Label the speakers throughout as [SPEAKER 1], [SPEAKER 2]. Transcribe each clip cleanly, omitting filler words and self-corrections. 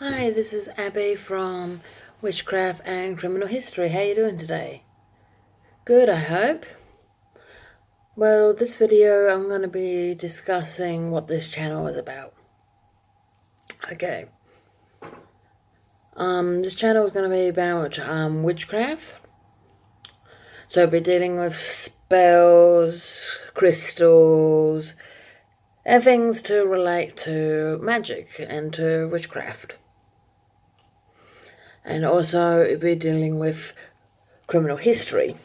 [SPEAKER 1] Hi, this is Abby from Witchcraft and Criminal History. How you doing today? Good, I hope. Well, this video I'm going to be discussing what this channel is about. Okay. This channel is going to be about witchcraft. So I'll be dealing with spells, crystals, and things to relate to magic and to witchcraft. And also I'll be dealing with criminal history.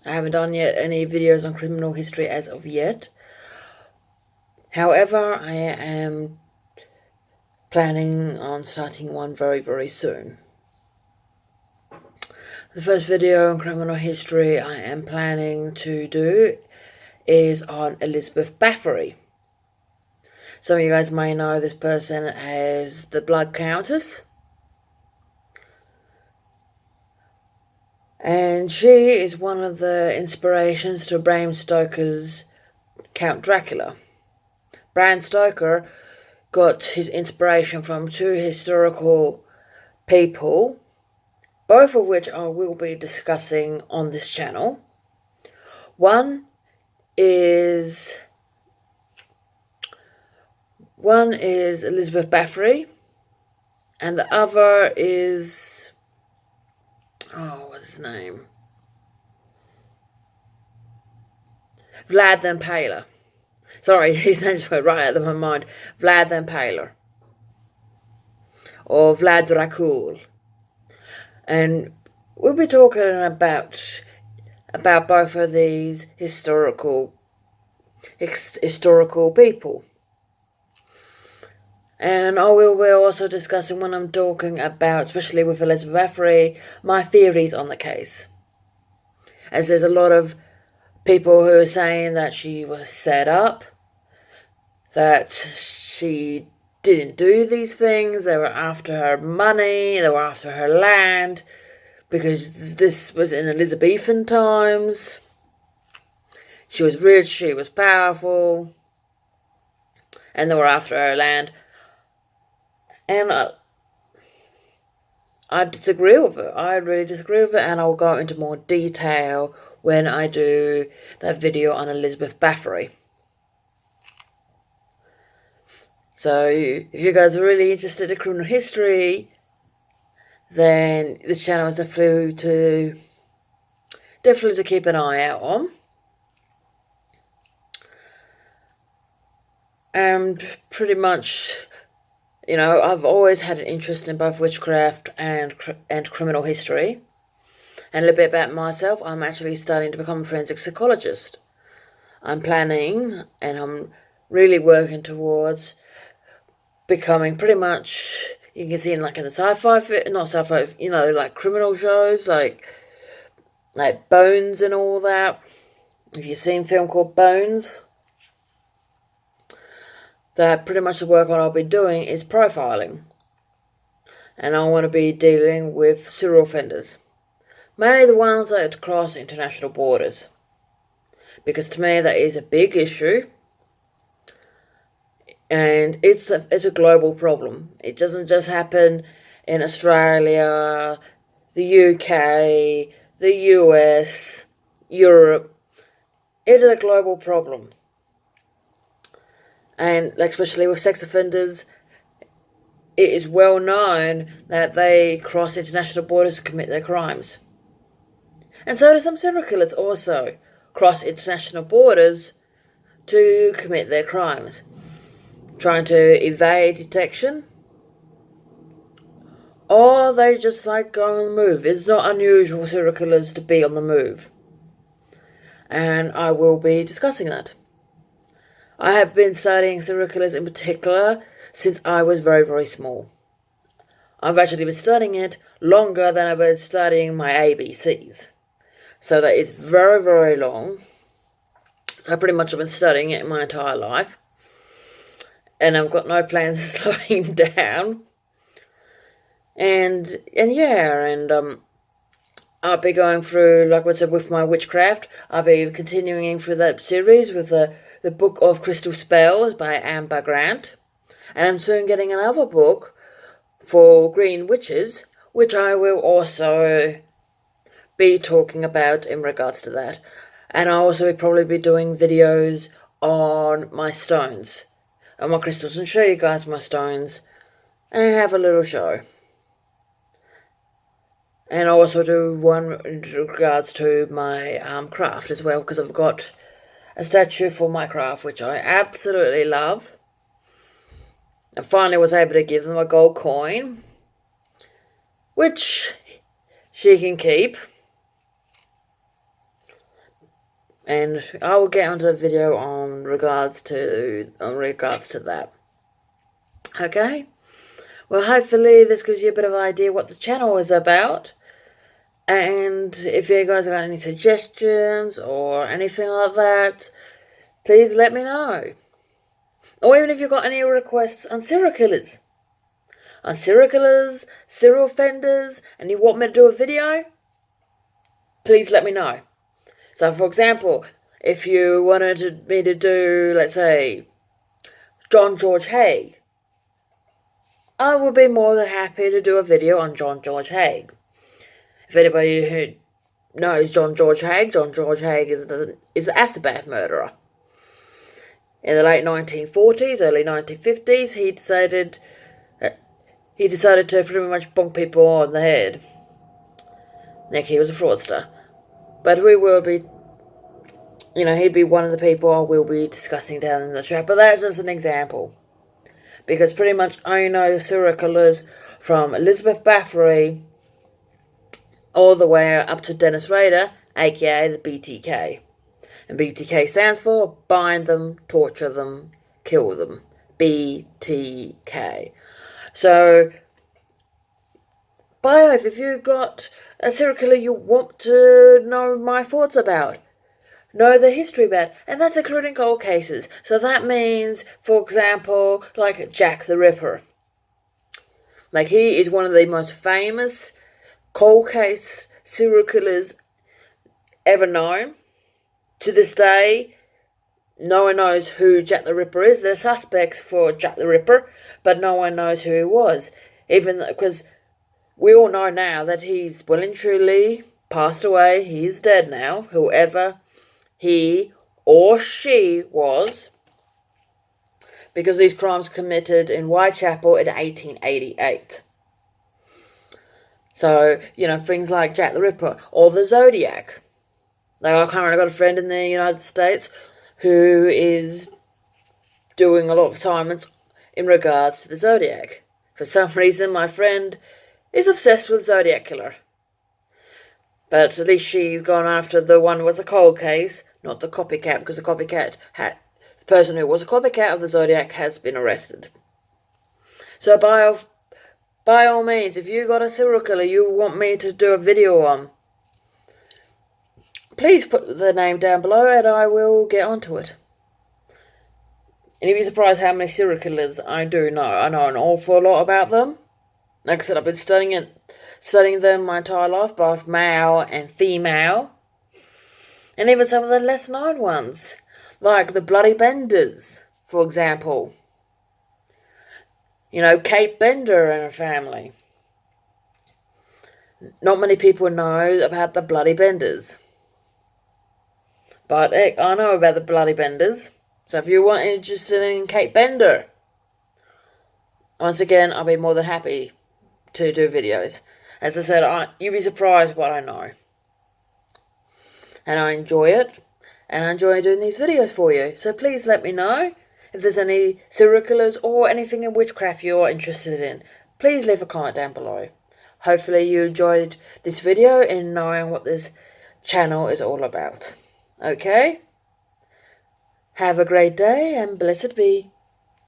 [SPEAKER 1] I haven't done yet any videos on criminal history as of yet. However, I am planning on starting one very, very soon. The first video on criminal history I am planning to do is on Elizabeth Bathory. Some of you guys may know this person as the Blood Countess. And she is one of the inspirations to Bram Stoker's Count Dracula. Bram Stoker got his inspiration from two historical people, both of which I will be discussing on this channel. One is Elizabeth Bathory, and the other is, what's his name? Vlad the Impaler. Sorry, his name's right out of my mind. Vlad the Impaler. Or Vlad Dracul. And we'll be talking about both of these historical people. And I will be also discussing when I'm talking about, especially with Elizabeth Bathory, my theories on the case. As there's a lot of people who are saying that she was set up, that she didn't do these things, they were after her money, they were after her land, because this was in Elizabethan times. She was rich, she was powerful, and they were after her land. And I disagree with it. I really disagree with it, and I'll go into more detail when I do that video on Elizabeth Bathory. So if you guys are really interested in criminal history, then this channel is definitely to keep an eye out on. And pretty much, you know, I've always had an interest in both witchcraft and criminal history. And a little bit about myself, I'm actually studying to become a forensic psychologist. I'm planning, and I'm really working towards becoming pretty much, you can see in like in the sci-fi, not sci-fi, you know, like criminal shows, like Bones and all that. If you've seen a film called Bones, that pretty much the work what I'll be doing is profiling. And I want to be dealing with serial offenders. Mainly the ones that cross international borders. Because to me that is a big issue. And it's a global problem. It doesn't just happen in Australia, the UK, the US, Europe. It is a global problem. And especially with sex offenders, it is well known that they cross international borders to commit their crimes. And so do some serial killers also cross international borders to commit their crimes. Trying to evade detection, or they just like going on the move. It's not unusual for serial killers to be on the move. And I will be discussing that. I have been studying serial killers in particular since I was very, very small. I've actually been studying it longer than I've been studying my ABCs. So that it's very, very long. I pretty much have been studying it my entire life. And I've got no plans of slowing down. And I'll be going through, like I said, with my witchcraft. I'll be continuing through that series with the Book of Crystal Spells by Amber Grant. And I'm soon getting another book for green witches, which I will also be talking about in regards to that. And I'll also probably be doing videos on my stones, on my crystals, and show you guys my stones and have a little show. And I'll also do one in regards to my craft as well, because I've got a statue for my craft which I absolutely love. I finally was able to give them a gold coin, which she can keep. And I will get onto a video on regards to that. Okay? Well, hopefully this gives you a bit of an idea what the channel is about. And if you guys have got any suggestions or anything like that, please let me know. Or even if you've got any requests on serial killers, serial offenders, and you want me to do a video, please let me know. So, for example, if you wanted me to do, let's say, John George Haigh, I would be more than happy to do a video on John George Haigh. If anybody who knows John George Haigh is the Asabath murderer. In the late 1940s, early 1950s, he decided to pretty much bonk people on the head. Like he was a fraudster. But we will be, he'd be one of the people I will be discussing down in the show. But that's just an example. Because pretty much I know serial killers from Elizabeth Bathory all the way up to Dennis Rader, aka the BTK. And BTK stands for bind them, torture them, kill them. BTK. So, both, if you've got a serial killer you want to know my thoughts about, know the history about, and that's including cold cases. So that means, for example, like Jack the Ripper. Like, he is one of the most famous cold case serial killers ever known. To this day, no one knows who Jack the Ripper is. There are suspects for Jack the Ripper, but no one knows who he was. Even because we all know now that he's well and truly passed away. He's dead now, whoever he or she was, because these crimes committed in Whitechapel in 1888. So, things like Jack the Ripper or the Zodiac. Like, I currently got a friend in the United States who is doing a lot of assignments in regards to the Zodiac. For some reason, my friend is obsessed with Zodiac Killer. But at least she's gone after the one who was a cold case, not the copycat, because the person who was a copycat of the Zodiac has been arrested. So by all means, if you got a serial killer you want me to do a video on, please put the name down below and I will get onto it. And you'd be surprised how many serial killers I do know. I know an awful lot about them. Like I said, I've been studying them my entire life, both male and female. And even some of the less known ones, like the Bloody Benders, for example. Kate Bender and her family. Not many people know about the Bloody Benders. But I know about the Bloody Benders. So if you want interested in Kate Bender, once again, I'll be more than happy to do videos. As I said, you'll be surprised what I know. And I enjoy it. And I enjoy doing these videos for you. So please let me know if there's any serial killers or anything in witchcraft you're interested in. Please leave a comment down below. Hopefully you enjoyed this video in knowing what this channel is all about. Okay? Have a great day and blessed be.